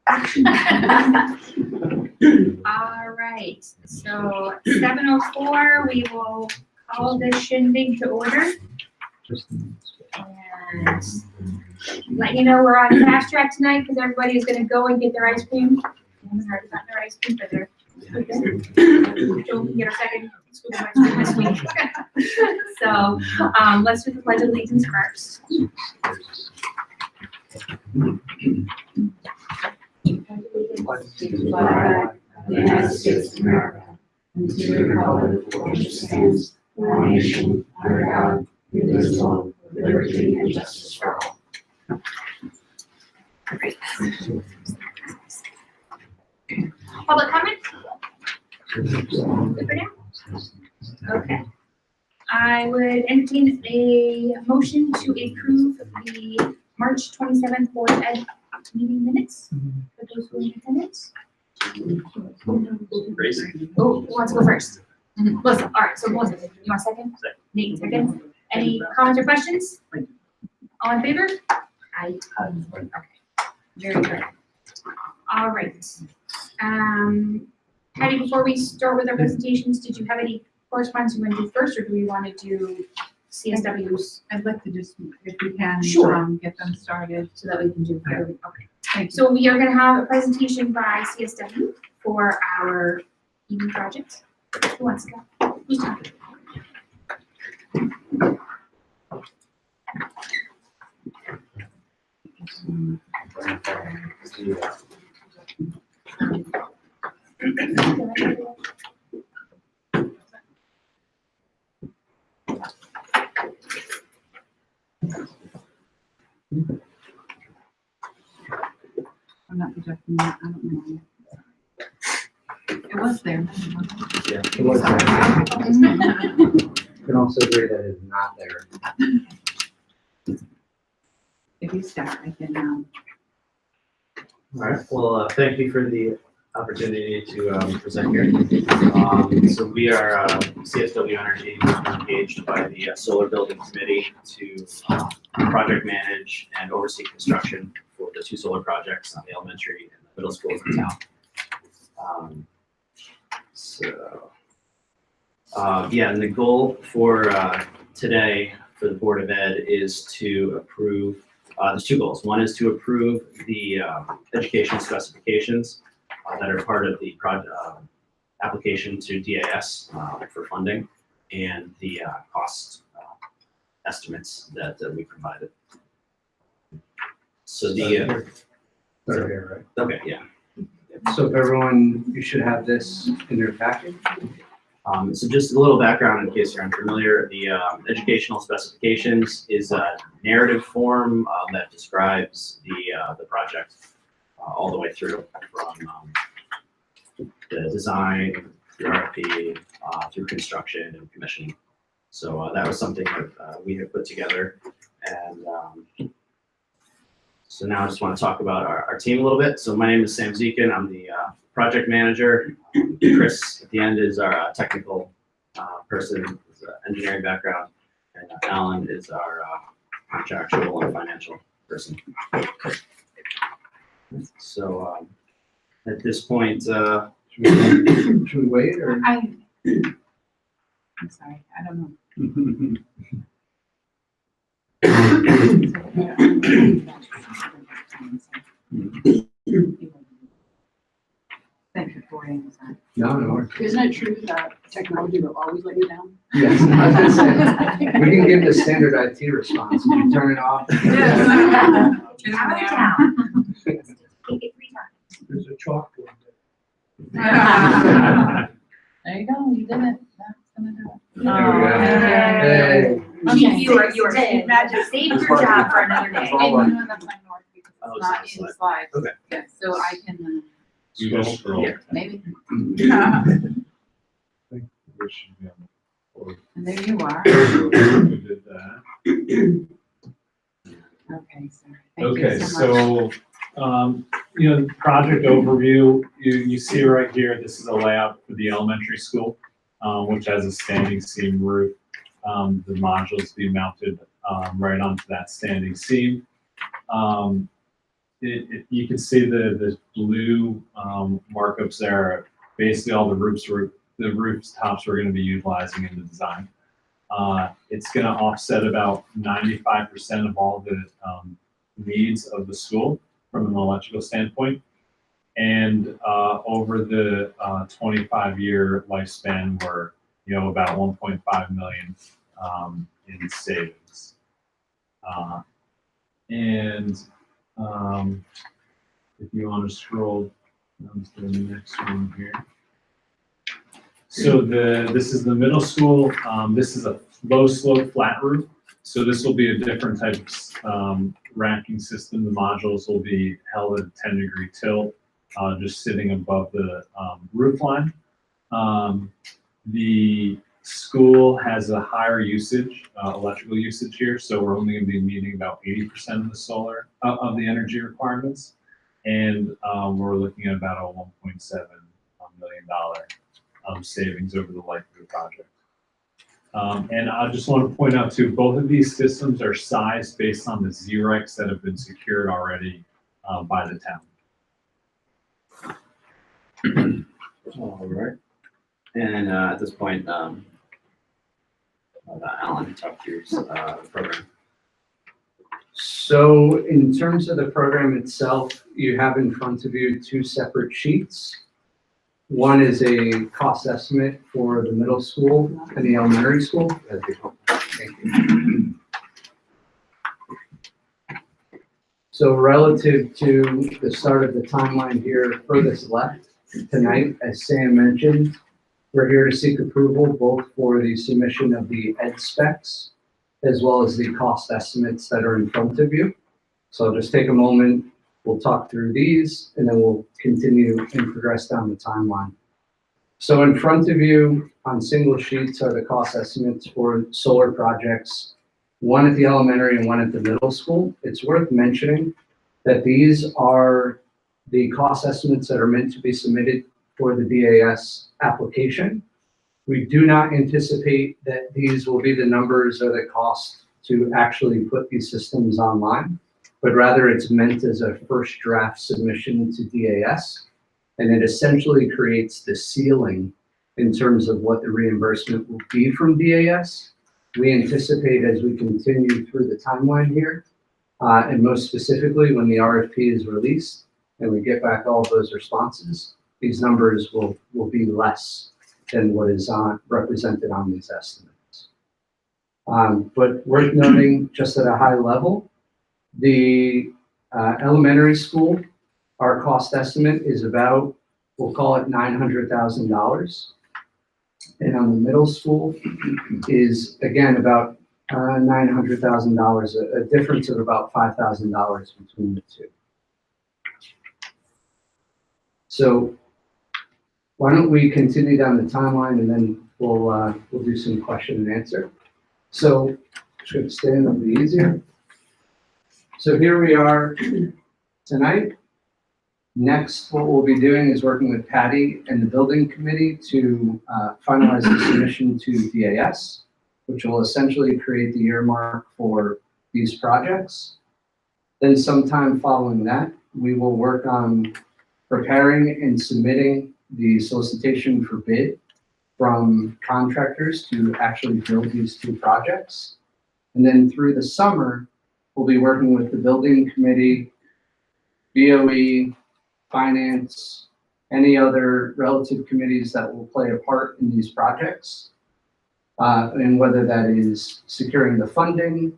Action. All right, so 7:04, we will call this shindig to order. And let you know we're on fast track tonight because everybody is gonna go and get their ice cream. They haven't already gotten their ice cream, but they're Joe can get our second scoop of ice cream this week. So, let's do the pledge of allegiance first. To the flag of the United States of America, and to the republic for which it stands, one nation, under God, indivisible, with liberty and justice for all. Public comment? Good for now? Okay. I would entertain a motion to approve the March 27th Board of Ed meeting minutes for those who are in attendance. Grace? Oh, who wants to go first? Melissa, all right, so Melissa, you want a second? Nate, second. Any comments or questions? All in favor? Aye. Okay, very good. All right. Patty, before we start with our presentations, did you have any correspondence you want to do first, or do we want to do CSWs? I'd like to just, if we can, Sure. Get them started. So that we can do. Okay. Thank you. So we are going to have a presentation by CSW for our EV project. Who wants to go? Who's talking? I'm not projecting that, I don't know. It was there. Yeah, it was there. You can also agree that it's not there. If you start, I can, All right, well, thank you for the opportunity to present here. So we are CSW Energy, engaged by the Solar Building Committee to project manage and oversee construction for the two solar projects on the elementary and the middle schools in town. Yeah, and the goal for today for the Board of Ed is to approve, there's two goals. One is to approve the educational specifications that are part of the project application to DAS for funding, and the cost estimates that we provided. So the They're here, okay, yeah. right? So everyone, you should have this in your packet. So just a little background in case you're unfamiliar, the educational specifications is a narrative form that describes the project all the way through, from the design, through RFP, through construction and commissioning. So that was something that we had put together. And so now I just want to talk about our team a little bit. So my name is Sam Zekin. I'm the project manager. Chris at the end is our technical person, with engineering background, and Alan is our contractual and financial person. So at this point, Should we wait or? I'm sorry, I don't know. Thank you for that. No, no. Isn't it true that technology will always let you down? Yes, I was gonna say, we can give the standard IT response. You turn it off. Power down. Take it 3 times. There's a chalkboard. There you go, you did it. That's gonna do it. There we go. Hey. You are saved your job for another day. And you know that's my north because Oh, it's not it's in not the slides. Okay. Yeah, so I can, you just scroll. maybe, We should be on the board. and there you are. We did that. Okay, sorry. Thank you Okay, so much. so, the project overview, you see right here, this is a layout for the elementary school, which has a standing seam roof. The modules be mounted right onto that standing seam. you can see the blue markups there. Basically, all the rooftops we're going to be utilizing in the design. It's going to offset about 95% of all the needs of the school from an electrical standpoint. And over the 25-year lifespan, we're about 1.5 million in savings. If you want to scroll down to the next one here. So this is the middle school. This is a low slope flat roof. So this will be a different type of racking system. The modules will be held at a 10-degree tilt, just sitting above the roof line. The school has a higher usage, electrical usage here, so we're only going to be meeting about 80% of the solar of the energy requirements, and we're looking at about a $1.7 million savings over the life of the project. And I just want to point out too, both of these systems are sized based on the ZRECs that have been secured already by the town. All right. And at this point, Alan, talk through the program. So in terms of the program itself, you have in front of you two separate sheets. One is a cost estimate for the middle school and the elementary school. Thank you. So relative to the start of the timeline here, furthest left tonight, as Sam mentioned, we're here to seek approval both for the submission of the ed specs as well as the cost estimates that are in front of you. So I'll just take a moment, we'll talk through these, and then we'll continue and progress down the timeline. So in front of you on single sheets are the cost estimates for solar projects, one at the elementary and one at the middle school. It's worth mentioning that these are the cost estimates that are meant to be submitted for the DAS application. We do not anticipate that these will be the numbers or the cost to actually put these systems online, but rather it's meant as a first draft submission to DAS. And it essentially creates the ceiling in terms of what the reimbursement will be from DAS. We anticipate as we continue through the timeline here, and most specifically when the RFP is released and we get back all of those responses, these numbers will be less than what is represented on these estimates. But worth noting, just at a high level, the elementary school, our cost estimate is about, we'll call it $900,000. And on the middle school is, again, about $900,000, a difference of about $5,000 between the two. So why don't we continue down the timeline and then we'll do some question and answer. So should stand, it'll be easier. So here we are tonight. Next, what we'll be doing is working with Patty and the building committee to finalize the submission to DAS, which will essentially create the earmark for these projects. Then sometime following that, we will work on preparing and submitting the solicitation for bid from contractors to actually build these two projects. And then through the summer, we'll be working with the building committee, BOE, finance, any other relative committees that will play a part in these projects. And whether that is securing the funding,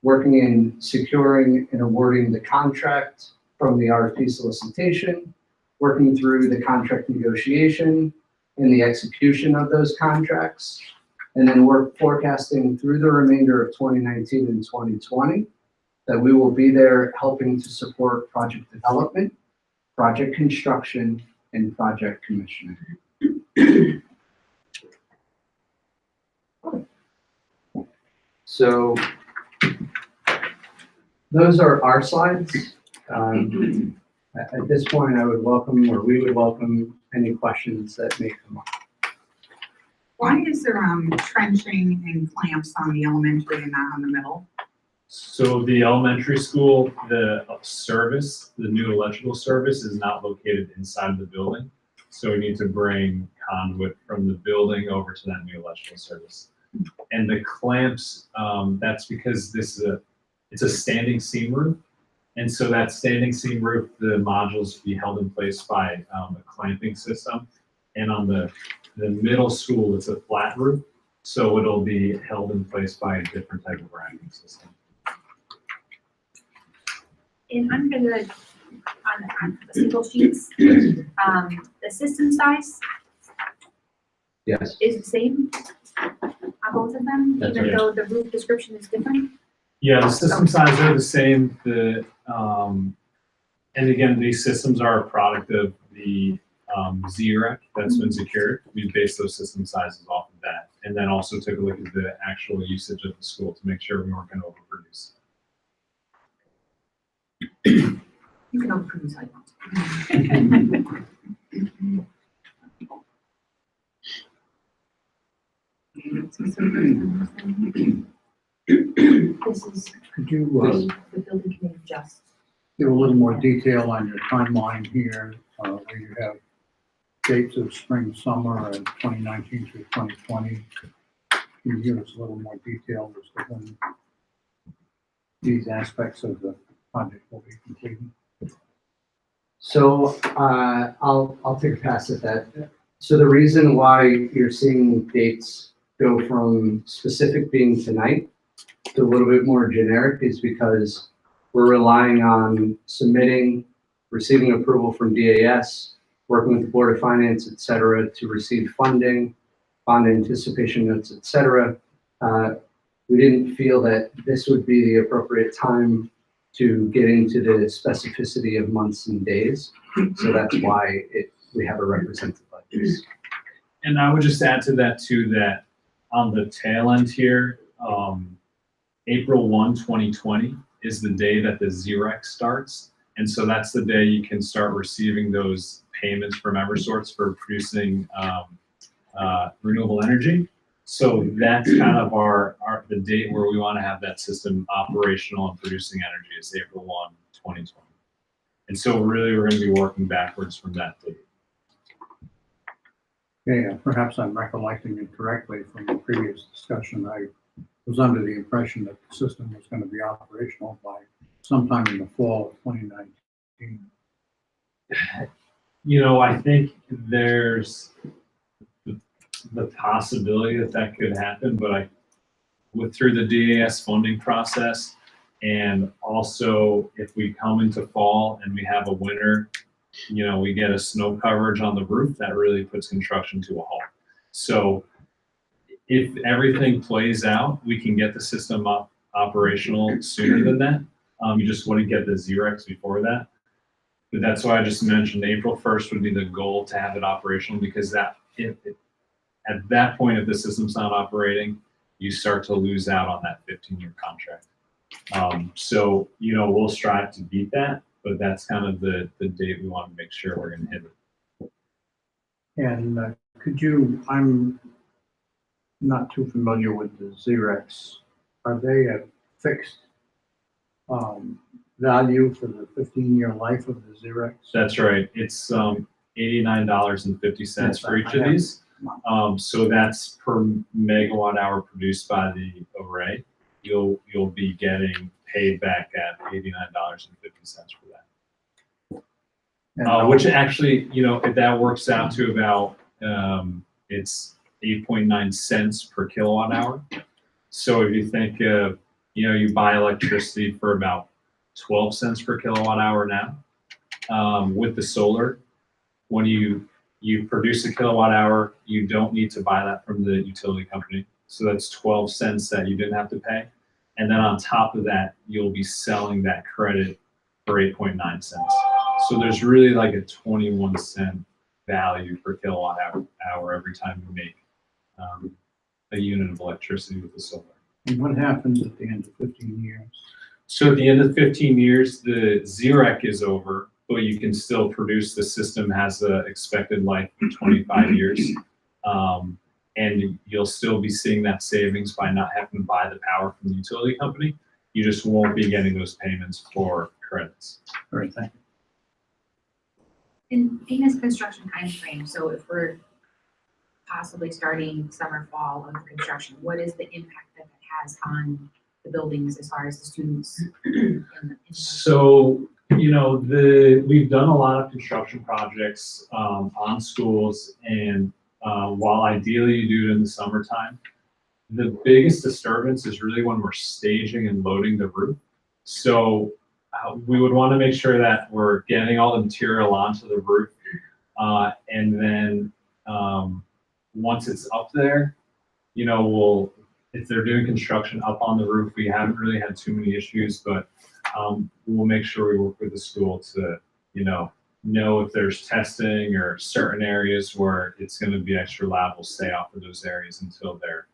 working in securing and awarding the contract from the RFP solicitation, working through the contract negotiation and the execution of those contracts, and then work forecasting through the remainder of 2019 and 2020, that we will be there helping to support project development, project construction, and project commissioning. So those are our slides. At this point, I would welcome, or we would welcome, any questions that may come up. Why is there trenching and clamps on the elementary and not on the middle? So the elementary school, the service, the new electrical service is not located inside the building. So we need to bring conduit from the building over to that new electrical service. And the clamps, that's because it's a standing seam roof. And so that standing seam roof, the modules be held in place by a clamping system. And on the middle school, it's a flat roof. So it'll be held in place by a different type of racking system. And under on the single sheets, the system size Yes, is the same on both of them, That's even right. though the roof description is different? Yeah, the system sizes are the same. And again, these systems are a product of the ZREC that's been secured. We based those system sizes off of that. And then also took a look at the actual usage of the school to make sure we weren't going to overproduce. You can overproduce how you want. This is Could you the building committee just. give a little more detail on your timeline here, where you have dates of spring, summer, and 2019 through 2020? Can you give us a little more detail as to when these aspects of the project will be completed? so I'll take a pass at that. So the reason why you're seeing dates go from specific being tonight to a little bit more generic is because we're relying on submitting, receiving approval from DAS, working with the Board of Finance, et cetera, to receive funding, bond anticipation notes, et cetera. We didn't feel that this would be the appropriate time to get into the specificity of months and days. So that's why we have a representative like this. And I would just add to that too, that on the tail end here, April 1, 2020 is the day that the ZREC starts. And so that's the day you can start receiving those payments from Eversource for producing renewable energy. So that's kind of the date where we want to have that system operational and producing energy is April 1, 2020. And so really we're going to be working backwards from that date. Yeah, perhaps I'm recollecting it correctly from the previous discussion. I was under the impression that the system was going to be operational by sometime in the fall of 2019. You know, I think there's the possibility that could happen, but through the DAS funding process, and also if we come into fall and we have a winter, you know, we get a snow coverage on the roof, that really puts construction to a halt. So if everything plays out, we can get the system up operational sooner than that. You just wouldn't get the ZRECs before that. But that's why I just mentioned April 1st would be the goal to have it operational, because at that point, if the system's not operating, you start to lose out on that 15-year contract. So, you know, we'll strive to beat that, but that's kind of the date we want to make sure we're going to hit it. And I'm not too familiar with the ZRECs. Are they a fixed value for the 15-year life of the ZRECs? That's right. It's $89.50 for each of these. So that's per megawatt hour produced by the array. You'll be getting paid back at $89.50 for that. Which actually, you know, if that works out to about it's 8.9 cents per kilowatt hour. So if you think of, you know, you buy electricity for about 12 cents per kilowatt hour now, with the solar, when you produce a kilowatt hour, you don't need to buy that from the utility company. So that's 12 cents that you didn't have to pay. And then on top of that, you'll be selling that credit for 8.9 cents. So there's really like a 21 cent value per kilowatt hour every time you make a unit of electricity with the solar. And what happens at the end of 15 years? So at the end of 15 years, the ZREC is over, but you can still produce. The system has an expected life of 25 years. And you'll still be seeing that savings by not having to buy the power from the utility company. You just won't be getting those payments for credits. All right, thank you. In this construction timeframe, so if we're possibly starting summer, fall of construction, what is the impact that it has on the buildings as far as the students? So, we've done a lot of construction projects on schools, and while ideally you do it in the summertime, the biggest disturbance is really when we're staging and loading the roof. So we would want to make sure that we're getting all the material onto the roof, and then once it's up there, if they're doing construction up on the roof, we haven't really had too many issues, but we'll make sure we work with the school to, know if there's testing or certain areas where it's going to be extra lab, we'll stay off of those areas until they're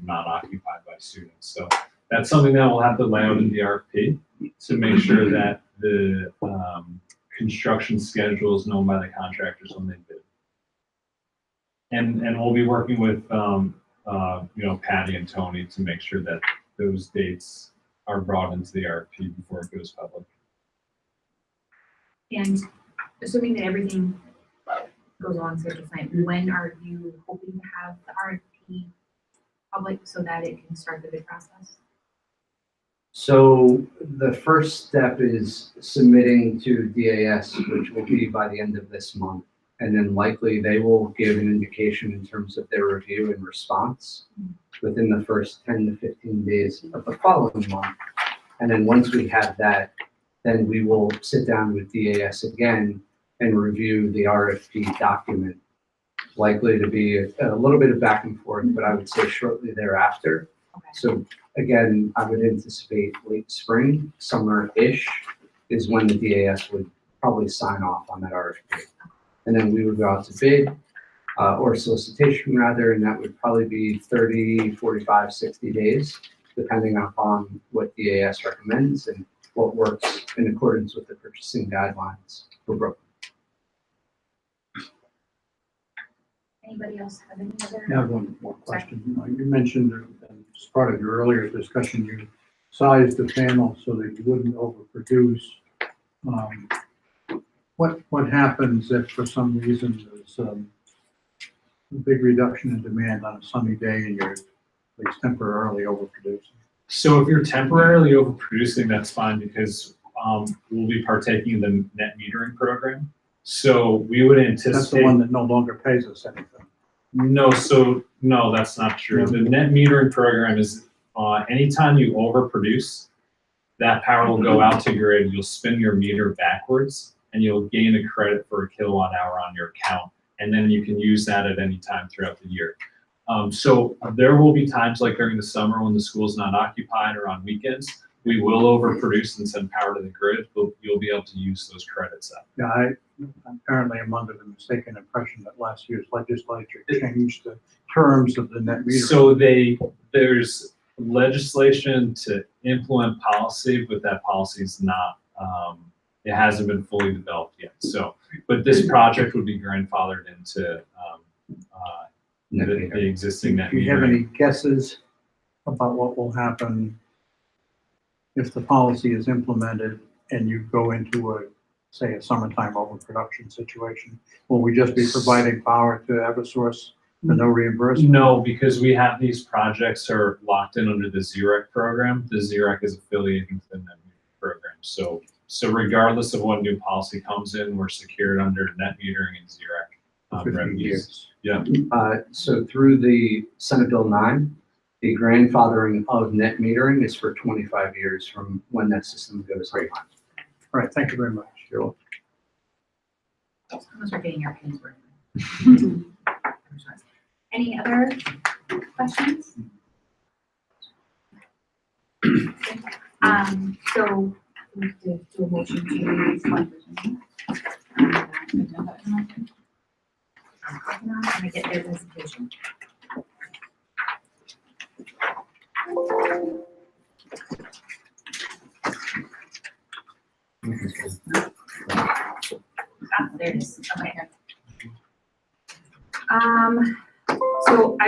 not occupied by students. So that's something that we'll have to lay out in the RFP to make sure that the construction schedule is known by the contractors when they bid. And we'll be working with Patty and Tony to make sure that those dates are brought into the RFP before it goes public. And assuming that everything goes along schedule plan, when are you hoping to have the RFP public so that it can start the bid process? So the first step is submitting to DAS, which will be by the end of this month. And then likely they will give an indication in terms of their review and response within the first 10 to 15 days of the following month. And then once we have that, then we will sit down with DAS again and review the RFP document. Likely to be a little bit of back and forth, but I would say shortly thereafter. Okay. So again, I would anticipate late spring, summer-ish is when the DAS would probably sign off on that RFP. And then we would go out to bid, or solicitation rather, and that would probably be 30, 45, 60 days, depending upon what DAS recommends and what works in accordance with the purchasing guidelines for Brooklyn. Anybody else have any other? I have one more question. You mentioned as part of your earlier discussion, you sized the panel so that you wouldn't overproduce. What happens if for some reason there's a big reduction in demand on a sunny day and you're at least temporarily overproducing? So if you're temporarily overproducing, that's fine because we'll be partaking in the net metering program. So we would anticipate. That's the one that no longer pays us anything. No, that's not true. The net metering program is anytime you overproduce, that power will go out to grid, you'll spin your meter backwards, and you'll gain a credit for a kilowatt hour on your account. And then you can use that at any time throughout the year. So there will be times like during the summer when the school's not occupied or on weekends, we will overproduce and send power to the grid, but you'll be able to use those credits up. Yeah, I apparently am under the mistaken impression that last year's legislature changed the terms of the net metering. So there's legislation to implement policy, but that policy is not, it hasn't been fully developed yet. So, but this project would be grandfathered into the existing net Do you have metering. any guesses about what will happen if the policy is implemented and you go into say a summertime overproduction situation? Will we just be providing power to Eversource for no reimbursement? No, because we have these projects are locked in under the ZREC program. The ZREC is affiliated with the net metering program. So regardless of what new policy comes in, we're secured under net metering and ZREC 50 revenues. years. Yeah. So through the Senate Bill 9, the grandfathering of net metering is for 25 years from when that system goes online. All right, thank you very much. You're welcome. Unless we're getting our pennies worth. Any other questions? So we have to do a motion to can I get their presentation? There it is. Okay. So I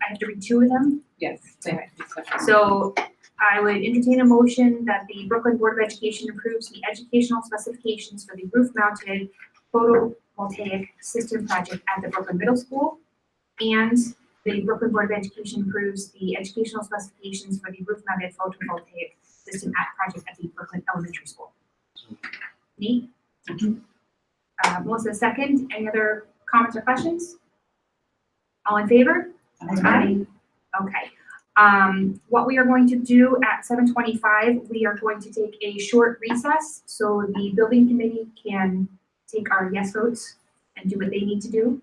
have to read two of them. Yes. Okay. So I would entertain a motion that the Brooklyn Board of Education approves the educational specifications for the roof-mounted photovoltaic system project at the Brooklyn Middle School, and the Brooklyn Board of Education approves the educational specifications for the roof-mounted photovoltaic system project at the Brooklyn Elementary School. Nate? Melissa, second. Any other comments or questions? All in favor? Aye. Okay. What we are going to do at 7:25, we are going to take a short recess so the building committee can take our yes votes and do what they need to do.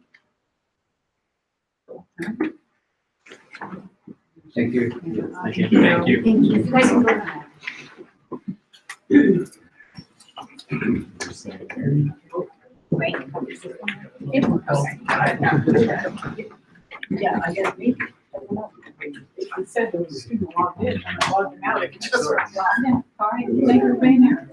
Thank you. Thank you. Thank you. You guys can go. Wait. Yeah, I guess maybe. I don't know. It said there was a student logged in, and I logged him out, it just. All right, thank you for being here.